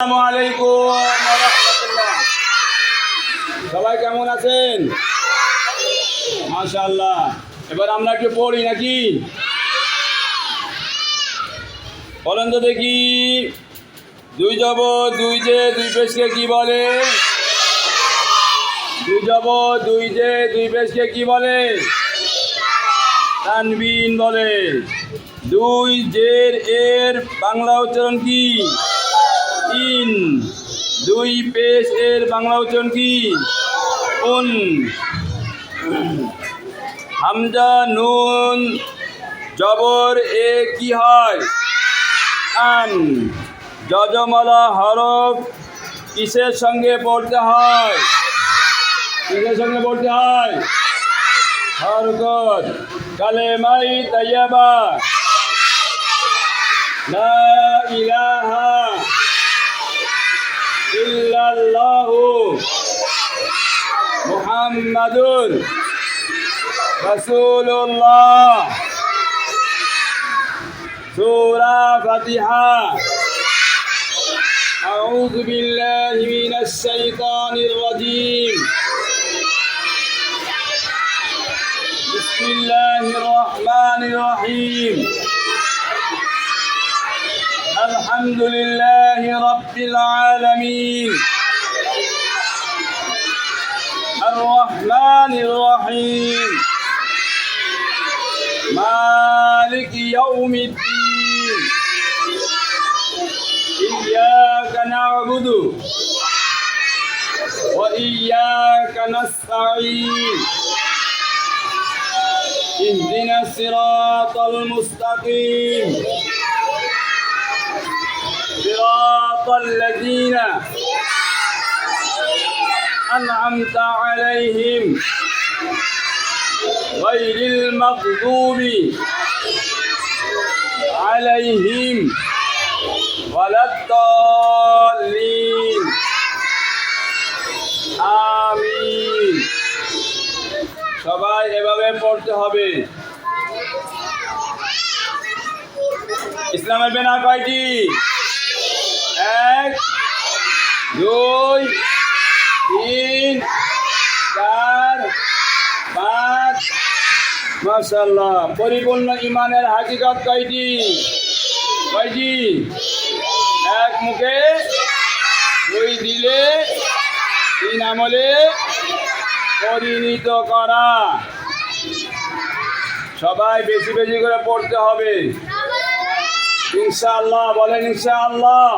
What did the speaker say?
আসসালামু আলাইকুম ওয়া রাহমাতুল্লাহ। সবাই কেমন আছেন? মাশাআল্লাহ। এবার আমরা একটু পড়ি নাকি? বলেন তো দেখি, দুই জব দুই যে দুই পেশকে কি বলে? দুই জব দুই যে দুই পেশকে কি বলে? তানবিন বলে। দুই জের এর বাংলা উচ্চারণ কি? ইন। দুই পেশ এর বাংলা উচ্চারণ কি? উন। হামজা নুন জবর এ কি হয়? আন। যজমলা হরফ কিসের সঙ্গে পড়তে হয়? কিসের সঙ্গে পড়তে হয়? হরকত। কালেমাই তাইয়্যিবা, লা ইলাহা ইল্লাল্লাহু মুহাম্মাদুর রাসূলুল্লাহ। সূরা ফাতিহা। আউযু বিল্লাহি মিনাশ শাইতানির রাজীম। বিসমিল্লাহির রহমানির রহিম। আলহামদুলিল্লাহি রাব্বিল আলামিন। আর-রহমানির রহিম। মালিকি ইয়াউমিদ্দিন। ইয়্যাকা না'বুদু ওয়া ইয়্যাকা নাস্তাঈন। ইহদিনাস সিরাতাল মুস্তাকিম। সিরাতাল লাযীনা আন'আমতা আলাইহিম গায়রিল মাগদুবি আলাইহিম ওয়ালাদ-দাল্লিন। আমিন। সবাই এভাবে পড়তে হবে। ইসলামের বেনা কয়টি? এক, দুই, তিন, চার, পাঁচ। মাশাআল্লাহ। পরিপূর্ণ ঈমানের হাকিকত কয়টি? কয়টি? এক মুখে, দুই দিলে, তিন আমলে পরিণত করা। সবাই বেশি বেশি করে পড়তে হবে ইনশাআল্লাহ। বলেন ইনশাআল্লাহ।